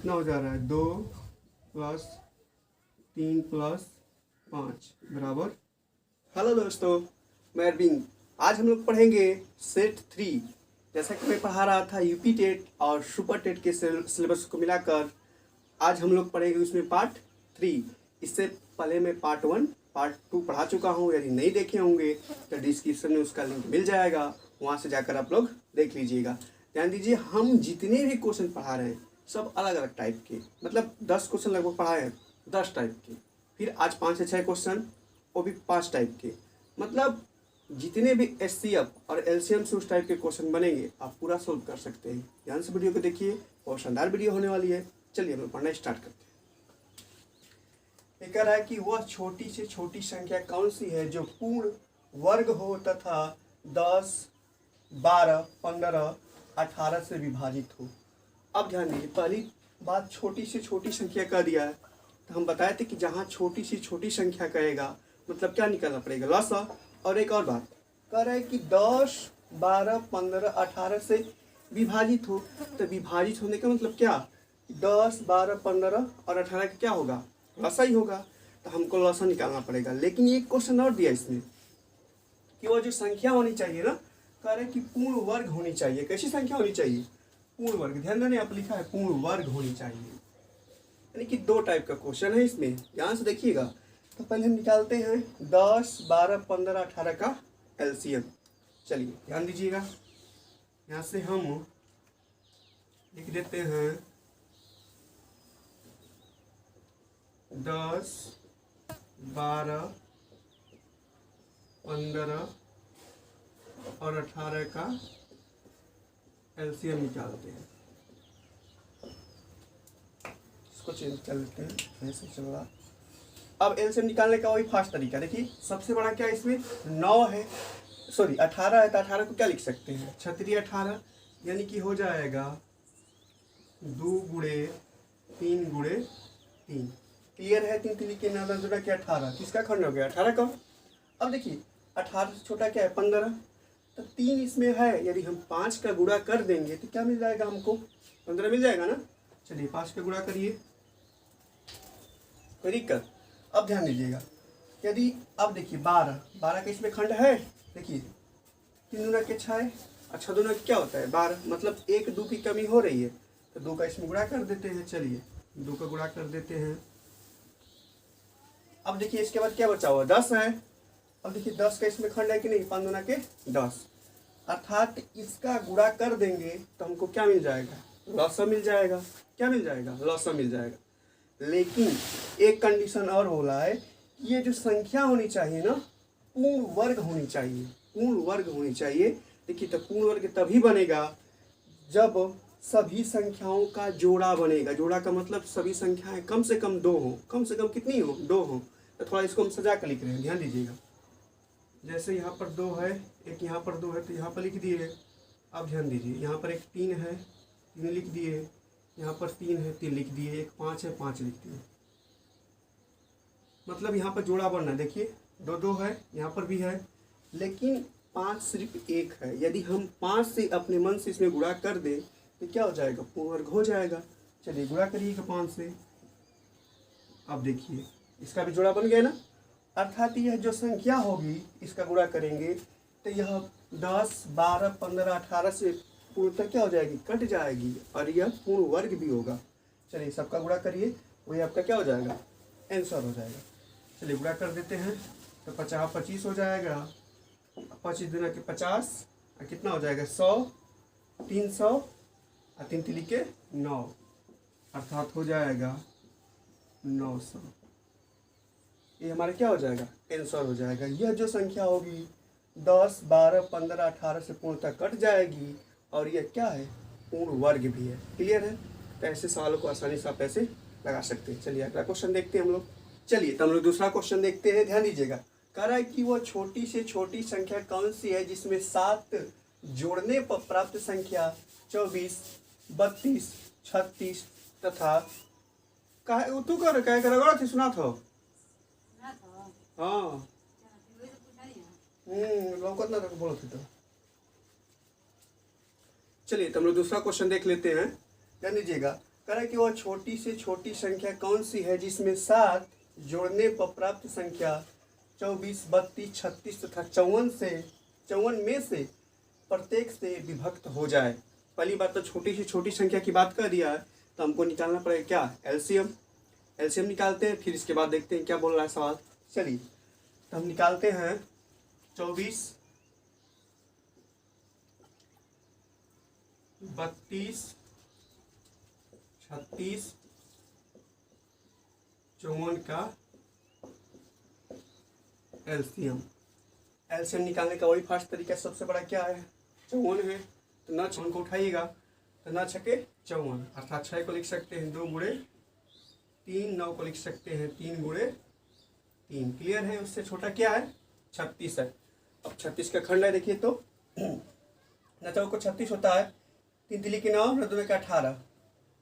कितना हो जा रहा है 2 + 3 + 5 बराबर। हेलो दोस्तों, मैं अरविंद। आज हम लोग पढ़ेंगे सेट 3। जैसा कि मैं पढ़ा रहा था यूपी टेट और सुपर टेट के सिलेबस को मिलाकर, आज हम लोग पढ़ेंगे उसमें पार्ट 3। इससे पहले मैं पार्ट 1 पार्ट 2 पढ़ा चुका हूँ। यदि नहीं देखे होंगे तो डिस्क्रिप्शन में उसका लिंक मिल जाएगा, वहाँ से जाकर आप लोग देख लीजिएगा। ध्यान दीजिए, हम जितने भी क्वेश्चन पढ़ा रहे हैं सब अलग अलग टाइप के, मतलब 10 क्वेश्चन लगभग पढ़ाए हैं, 10 टाइप के। फिर आज 5 से 6 क्वेश्चन, वो भी 5 टाइप के। मतलब जितने भी एचसीएफ और एलसीएम से उस टाइप के क्वेश्चन बनेंगे आप पूरा सोल्व कर सकते हैं। ध्यान से वीडियो को देखिए, बहुत शानदार वीडियो होने वाली है। चलिए हम लोग पढ़ना स्टार्ट करते हैं। ये कह रहा है कि वह छोटी से छोटी संख्या कौन सी है जो पूर्ण वर्ग हो तथा 10, 12, 15, 18 से विभाजित हो। अब ध्यान दीजिए, पहली बात छोटी से छोटी संख्या कह दिया है, तो हम बताए थे कि जहाँ छोटी से छोटी संख्या कहेगा मतलब क्या निकालना पड़ेगा, लसा। और एक और बात कह रहा है कि 10, 12, 15, 18 से विभाजित हो, तो विभाजित होने का मतलब क्या, 10, 12, 15 और 18 का क्या होगा, लसा ही होगा। तो हमको लसा निकालना पड़ेगा। लेकिन एक क्वेश्चन और दिया इसमें कि वो जो संख्या होनी चाहिए ना, कह रहे हैं कि पूर्ण वर्ग होनी चाहिए। कैसी संख्या होनी चाहिए, पूर्ण वर्ग। ध्यान देने आप लिखा है पूर्ण वर्ग होनी चाहिए, यानी कि 2 टाइप का क्वेश्चन है इसमें, ध्यान से देखिएगा। तो पहले हम निकालते हैं 10, 12, 15, 18 का एलसीएम। चलिए ध्यान दीजिएगा, यहाँ से हम लिख देते हैं 10, 12, 15 और 18 का एलसीएम निकालते हैं। इसको चेंज कर लेते हैं, ऐसे चल रहा। अब एलसीएम निकालने का वही फास्ट तरीका। देखिए सबसे बड़ा क्या इसमें 9 है, सॉरी 18 है, तो 18 को क्या लिख सकते हैं, 36 18, यानी कि हो जाएगा 2 × 3 × 3। क्लियर है, 3 लिख के ना जोड़ा क्या 18, किसका खंड हो गया 18 का। अब देखिए 18 से छोटा क्या है 15, तो 3 इसमें है, यदि हम 5 का गुणा कर देंगे तो क्या मिल जाएगा हमको, 15 मिल जाएगा ना। चलिए 5 का गुणा करिए, कोई दिक्कत। अब ध्यान दीजिएगा, यदि अब देखिए 12 का इसमें खंड है, देखिए 3 दूना के 6 और 6 दूना क्या होता है 12, मतलब 1 2 की कमी हो रही है, तो 2 का इसमें गुणा कर देते हैं। चलिए 2 का गुणा कर देते हैं। अब देखिए इसके बाद क्या बचा हुआ 10 है। अब देखिए 10 का इसमें खंड है कि नहीं, 5 दूना के 10, अर्थात इसका गुणा कर देंगे तो हमको क्या मिल जाएगा, लसा मिल जाएगा। क्या मिल जाएगा, लसा मिल जाएगा। लेकिन एक कंडीशन और हो रहा है, ये जो संख्या होनी चाहिए ना पूर्ण वर्ग होनी चाहिए, पूर्ण वर्ग होनी चाहिए। देखिए तो पूर्ण वर्ग तभी बनेगा जब सभी संख्याओं का जोड़ा बनेगा। जोड़ा का मतलब सभी संख्याएं कम से कम 2 हो, कम से कम कितनी हो 2 हो। तो थोड़ा इसको हम सजा कर लिख रहे हैं, ध्यान दीजिएगा। जैसे यहाँ पर 2 है, एक यहाँ पर 2 है, तो यहाँ पर लिख दिए। अब ध्यान दीजिए, यहाँ पर एक 3 है, 3 लिख दिए, यहाँ पर 3 है, 3 लिख दिए, एक 5 है, 5 लिख दिए। मतलब यहाँ पर जोड़ा बनना, देखिए 2 2 है, यहाँ पर भी है, लेकिन 5 सिर्फ 1 है। यदि हम 5 से अपने मन से इसमें गुणा कर दें तो क्या हो जाएगा, पूर्ण वर्ग हो जाएगा। चलिए गुणा करिएगा 5 से। अब देखिए इसका भी जोड़ा बन गया ना, अर्थात यह जो संख्या होगी इसका गुणा करेंगे तो यह 10, 12, 15, 18 से पूर्णतः क्या हो जाएगी, कट जाएगी, और यह पूर्ण वर्ग भी होगा। चलिए सबका गुणा करिए, वही आपका क्या हो जाएगा, आंसर हो जाएगा। चलिए गुणा कर देते हैं, तो 50 25 हो जाएगा, 25 दूना के 50 और कितना हो जाएगा 100, 300 और 3 3 के 9, अर्थात हो जाएगा 900। ये हमारा क्या हो जाएगा, आंसर हो जाएगा। यह जो संख्या होगी 10, 12, 15, 18 से पूर्णतः कट जाएगी, और यह क्या है, पूर्ण वर्ग भी है। क्लियर है, तो ऐसे सवालों को आसानी से आप ऐसे लगा सकते हैं। चलिए अगला क्वेश्चन देखते हैं हम लोग। चलिए तो हम लोग दूसरा क्वेश्चन देखते हैं। ध्यान दीजिएगा, कह रहा है कि वह छोटी से छोटी संख्या कौन सी है जिसमें 7 जोड़ने पर प्राप्त संख्या 24, 32, 36 तथा तू कर सुना था। हाँ लौकत ना बोलो तो। चलिए तो हम लोग दूसरा क्वेश्चन देख लेते हैं। ध्यान दीजिएगा, करें कि वह छोटी से छोटी संख्या कौन सी है जिसमें 7 जोड़ने पर प्राप्त संख्या 24, 32, 36 तथा 54 में से प्रत्येक से विभक्त हो जाए। पहली बात तो छोटी से छोटी संख्या की बात कर दिया है, तो हमको निकालना पड़ेगा क्या, एलसीएम। एलसीएम निकालते हैं, फिर इसके बाद देखते हैं क्या बोल रहा है सवाल। चलिए तो हम निकालते हैं 24, 32, 36, 54 का एलसीएम। एलसीएम निकालने का वही फास्ट तरीका सबसे बड़ा क्या है, 54 है, तो न 54 को उठाइएगा तो न छके 54, अर्थात 6 को लिख सकते हैं 2 गुणे 3, 9 को लिख सकते हैं 3 गुणे 3। क्लियर है। उससे छोटा क्या है, 36 है। अब 36 का खंड है, देखिए तो न चौको 36 होता है, 3 तिली के 9, न दूना के 18,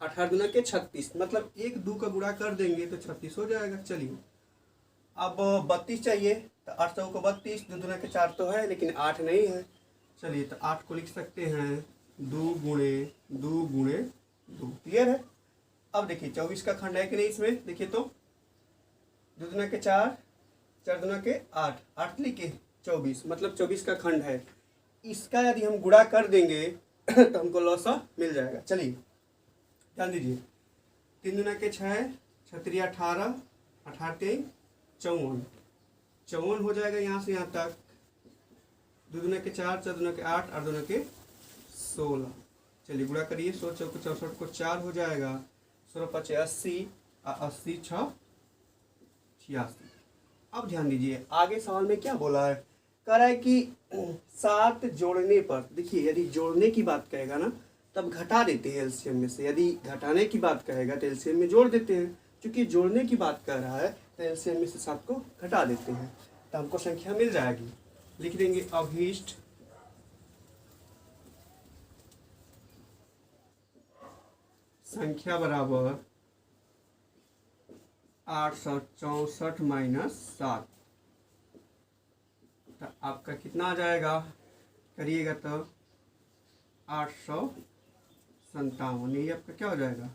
18 दूना के 36, मतलब 1 2 का गुणा कर देंगे तो 36 हो जाएगा। चलिए अब 32 चाहिए, तो 8 चौको 32, 2 दूना के 4 तो है, लेकिन 8 नहीं है। चलिए तो 8 को लिख सकते हैं 2 गुणे 2 गुणे 2। क्लियर है। अब देखिए 24 का खंड है कि नहीं इसमें, देखिए तो 2 दूना के 4, 4 दूना के 8, 8 लिखे 24, मतलब 24 का खंड है। इसका यदि हम गुणा कर देंगे तो हमको लौसा मिल जाएगा। चलिए ध्यान दीजिए, 3 दूना के 6, 6 3 18, 18 3 54, 54 हो जाएगा यहाँ से यहाँ तक। 2 दूना के 4, 4 दूना के 8, 8 दूना के 16। चलिए गुणा करिए, 16 चौको 64 को 4 हो जाएगा, 16 5 80, 80 6 86। अब ध्यान दीजिए आगे सवाल में क्या बोला है, कह रहा है कि 7 जोड़ने पर, देखिए यदि जोड़ने की बात कहेगा ना तब घटा देते हैं एलसीएम में से, यदि घटाने की बात कहेगा तो एलसीएम में जोड़ देते हैं। क्योंकि जोड़ने की बात कर रहा है तो एलसीएम में से 7 को घटा देते हैं, तो हमको संख्या मिल जाएगी। लिख देंगे अभीष्ट संख्या बराबर 864 माइनस 7, तो आपका कितना आ जाएगा, करिएगा तो 857, यही आपका क्या हो जाएगा,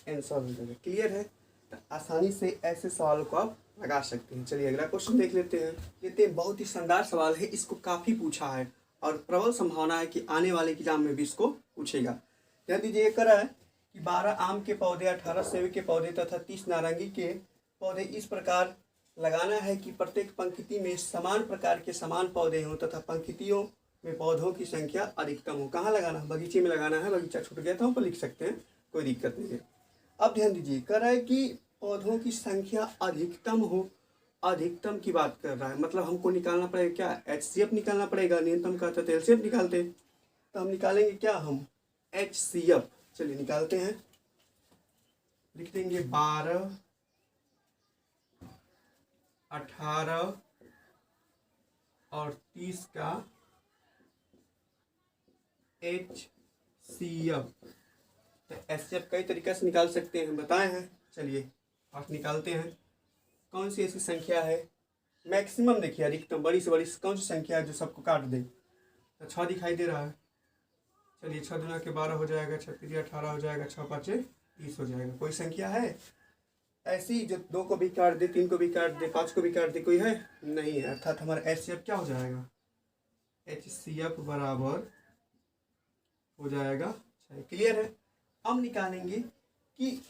आंसर हो जाएगा। क्लियर है। तो आसानी से ऐसे सवालों को आप लगा सकते हैं। चलिए अगला क्वेश्चन देख लेते हैं। बहुत ही शानदार सवाल है, इसको काफ़ी पूछा है और प्रबल संभावना है कि आने वाले एग्जाम में भी इसको पूछेगा। ध्यान दीजिए, ये करा है कि 12 आम के पौधे, 18 सेब के पौधे तथा 30 नारंगी के पौधे इस प्रकार लगाना है कि प्रत्येक पंक्ति में समान प्रकार के समान पौधे हों तथा पंक्तियों में पौधों की संख्या अधिकतम हो। कहाँ लगाना है, बगीचे में लगाना है। बगीचा छूट गया था, वहाँ पर लिख सकते हैं, कोई दिक्कत नहीं है। अब ध्यान दीजिए, कह रहा है कि पौधों की संख्या अधिकतम हो। अधिकतम की बात कर रहा है, मतलब हमको निकालना पड़ेगा क्या, एचसीएफ निकालना पड़ेगा। न्यूनतम का था तो एलसीएफ निकालते, तो हम निकालेंगे क्या, हम एचसीएफ। चलिए निकालते हैं, लिख देंगे 12, 18 और 30 का एचसीएफ। तो एचसीएफ कई तरीके से निकाल सकते हैं, बताए हैं। चलिए फर्स्ट निकालते हैं, कौन सी ऐसी संख्या है मैक्सिमम, देखिए अधिकतम बड़ी से बड़ी कौन सी संख्या है जो सबको काट दे। तो 6 दिखाई दे रहा है। चलिए 6 दूना के 12 हो जाएगा, 6 3 18 हो जाएगा, 6 5 30 हो जाएगा। कोई संख्या है ऐसी जो 2 को भी काट दे, 3 को भी काट दे, 5 को भी काट दे, कोई है नहीं है। अर्थात हमारा एचसीएफ क्या हो जाएगा, एचसीएफ बराबर हो जाएगा 6। क्लियर है। अब निकालेंगे कि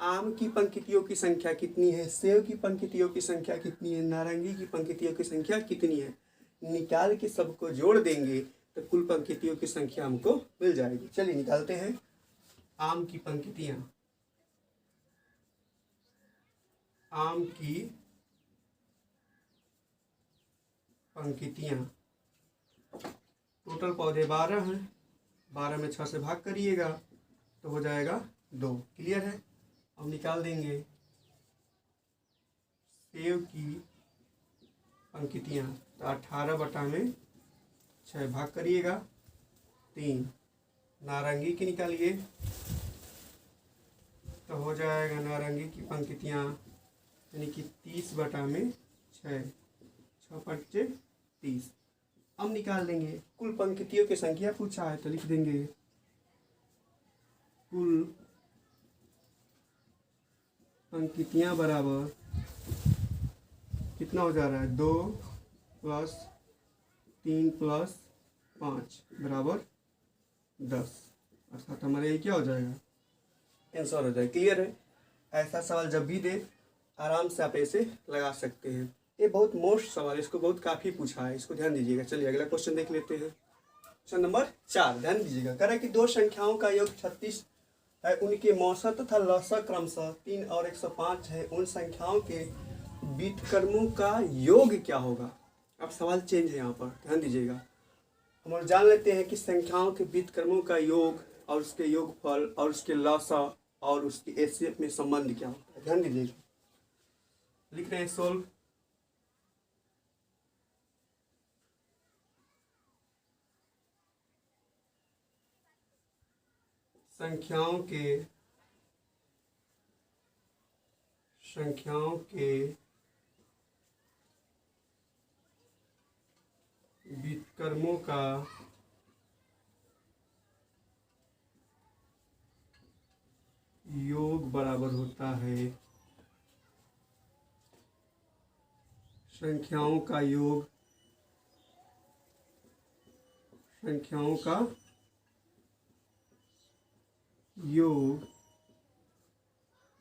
आम की पंक्तियों की संख्या कितनी है, सेब की पंक्तियों की संख्या कितनी है, नारंगी की पंक्तियों की संख्या कितनी है। निकाल के सबको जोड़ देंगे तो कुल पंक्तियों की संख्या हमको मिल जाएगी। चलिए निकालते हैं आम की पंक्तियां। आम की पंक्तियां, टोटल पौधे 12 हैं, 12 में 6 से भाग करिएगा तो हो जाएगा 2। क्लियर है। अब निकाल देंगे सेब की पंक्तियां, तो 18 बटा में 6 भाग करिएगा 3। नारंगी की निकालिए तो हो जाएगा नारंगी की पंक्तियां यानी कि 30 बटा में 6, 6 5 30। अब निकाल देंगे कुल पंक्तियों की संख्या पूछा है, तो लिख देंगे कुल अंकितियाँ बराबर कितना हो जा रहा है, 2 + 3 + 5 बराबर 10, अर्थात हमारे ये क्या हो जाएगा, आंसर हो जाएगा। क्लियर है। ऐसा सवाल जब भी दे आराम से आप ऐसे लगा सकते हैं। ये बहुत मोस्ट सवाल है, इसको बहुत काफ़ी पूछा है, इसको ध्यान दीजिएगा। चलिए अगला क्वेश्चन देख लेते हैं। क्वेश्चन नंबर 4 ध्यान दीजिएगा। कह रहा है कि दो संख्याओं का योग 36 है, उनके मौसा तथा लसा क्रमशः 3 और 105 है, उन संख्याओं के व्युत्क्रमों का योग क्या होगा। अब सवाल चेंज है यहाँ पर, ध्यान दीजिएगा। हम लोग जान लेते हैं कि संख्याओं के व्युत्क्रमों का योग और उसके योगफल और उसके लसा और उसकी एचसीएफ में संबंध क्या होता है। ध्यान दीजिएगा, लिख रहे हैं सोल्व। संख्याओं के व्युत्क्रमों का योग बराबर होता है संख्याओं का योग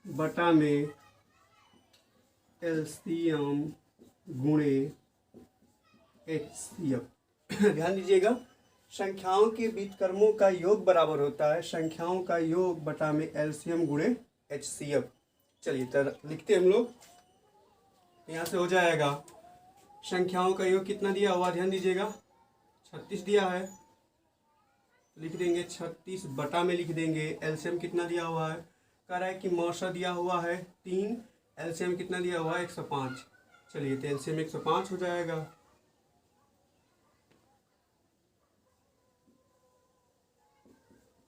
बटा में एलसीएम गुणे एचसीएफ। ध्यान दीजिएगा, संख्याओं के व्युत्क्रमों का योग बराबर होता है संख्याओं का योग बटा में एलसीएम गुणे एचसीएफ। चलिए तो लिखते हैं हम लोग। यहाँ से हो जाएगा संख्याओं का योग कितना दिया हुआ, ध्यान दीजिएगा 36 दिया है, लिख देंगे 36 बटा में लिख देंगे एलसीएम कितना दिया हुआ है। कह रहा है कि मौसा दिया हुआ है 3, एलसीएम कितना दिया हुआ है 105। चलिए तो एलसीएम 105 हो जाएगा।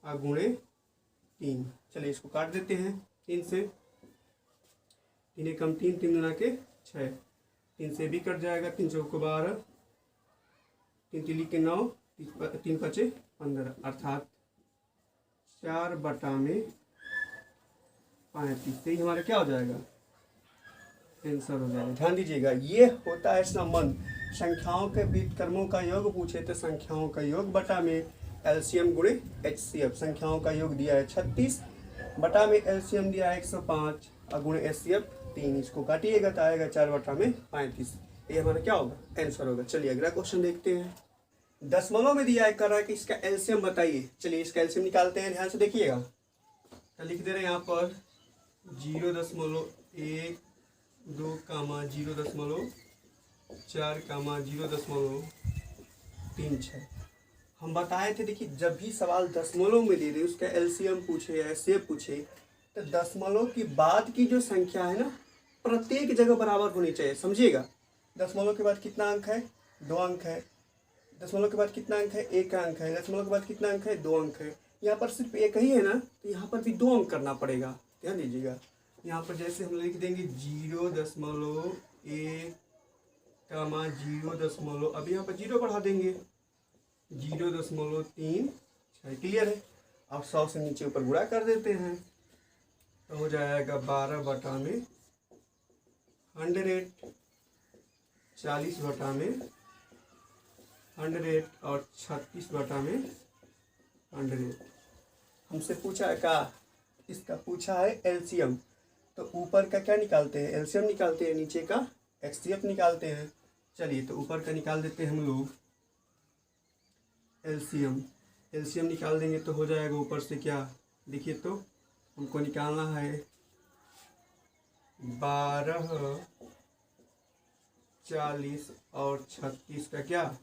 गुणे 3, चलिए इसको काट देते हैं 3 से, 3 एकम 3, 3 गुना के 6, 3 से भी कट जाएगा, 3 चौको 12, 3 तिली के 9, 3 पचे 15, अर्थात 4 बटा में 35 से ही हमारा क्या हो जाएगा, आंसर हो जाएगा। ध्यान दीजिएगा, ये होता है संबंध। संख्याओं के व्युत्क्रमों का योग पूछे तो संख्याओं का योग बटा में एलसीएम गुणे एचसीएफ। संख्याओं का योग दिया है 36 बटा में एलसीएम दिया है 105 और गुणे एचसीएफ 3, इसको काटिएगा तो आएगा 4 बटा में 35। ये हमारा क्या होगा, आंसर होगा। चलिए अगला क्वेश्चन देखते हैं। दशमलव में दिया है, कर रहा है कि इसका एलसीएम बताइए। चलिए इसका एलसीएम निकालते हैं, ध्यान से देखिएगा। तो लिख दे रहे हैं यहाँ पर 0.12, 0.4, 0.36। हम बताए थे, देखिए जब भी सवाल दशमलव में दे रहे उसका एलसीएम पूछे ऐसे पूछे तो दशमलव की बाद की जो संख्या है ना प्रत्येक जगह बराबर होनी चाहिए, समझिएगा। दशमलव के बाद कितना अंक है, 2 अंक है। दशमलव के बाद कितना अंक है, 1 अंक है। दशमलव के बाद कितना अंक है, 2 अंक है। यहाँ पर सिर्फ एक ही है ना, तो यहाँ पर भी 2 अंक करना पड़ेगा। ध्यान दीजिएगा, यहाँ पर जैसे हम लिख देंगे 0.1, 0.0, अब यहाँ पर 0 बढ़ा देंगे 0.36। क्लियर है। अब 100 से नीचे ऊपर गुणा कर देते हैं तो हो जाएगा 12 बटा में 100, 40 बटा में 100 और 36 बटा में 100। हमसे पूछा है का, इसका पूछा है एलसीएम, तो ऊपर का क्या निकालते हैं, एलसीएम निकालते हैं, नीचे का एचसीएफ निकालते हैं। चलिए तो ऊपर का निकाल देते हैं हम लोग एलसीएम निकाल देंगे तो हो जाएगा ऊपर से क्या, देखिए तो हमको निकालना है 12, 40 और 36 का क्या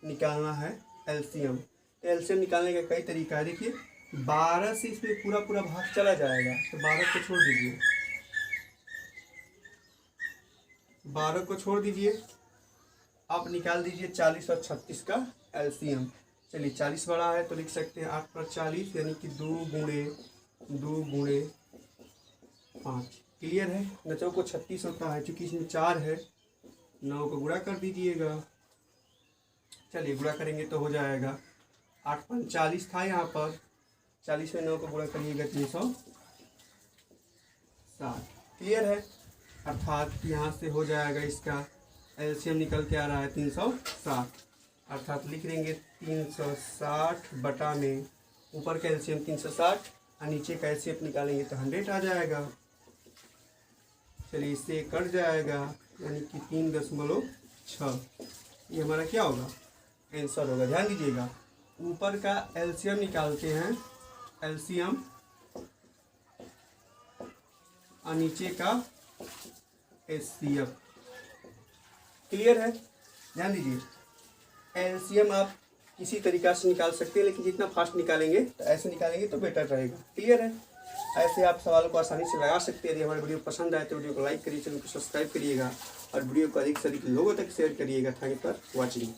निकालना है एलसीएम। तो एलसीएम निकालने का कई तरीका है। देखिए 12 से इसमें पूरा भाग चला जाएगा तो 12 को छोड़ दीजिए, 12 को छोड़ दीजिए। आप निकाल दीजिए 40 और 36 का एलसीएम। चलिए 40 बड़ा है तो लिख सकते हैं 8 पर 40 यानी कि 2 गुणे 5। क्लियर है। 9 को 36 होता है, चूंकि इसमें 4 है, 9 को गुणा कर दीजिएगा। चलिए गुणा करेंगे तो हो जाएगा 8 पर 40 था, यहाँ पर 40 में 9 को गुणा करिएगा 360। क्लियर है। अर्थात यहाँ से हो जाएगा इसका एलसीएम निकल के आ रहा है 360, अर्थात लिख देंगे 360 बटा में ऊपर का एलसीएम 360 और नीचे का एलसीएम निकालेंगे तो 100 आ जाएगा। चलिए इससे कट जाएगा, यानी कि 3.6, ये हमारा क्या होगा, आंसर होगा। ध्यान दीजिएगा, ऊपर का एलसीएम निकालते हैं, एलसीएम, और नीचे का एचसीएफ। क्लियर है। ध्यान दीजिए, एलसीएम आप किसी तरीका से निकाल सकते हैं, लेकिन जितना फास्ट निकालेंगे तो ऐसे निकालेंगे तो बेटर रहेगा। क्लियर है। ऐसे आप सवालों को आसानी से लगा सकते हैं। यदि हमारे वीडियो पसंद आए तो वीडियो को लाइक करिए, चैनल को सब्सक्राइब करिएगा और वीडियो को अधिक से अधिक लोगों तक शेयर करिएगा। Thank you for watching.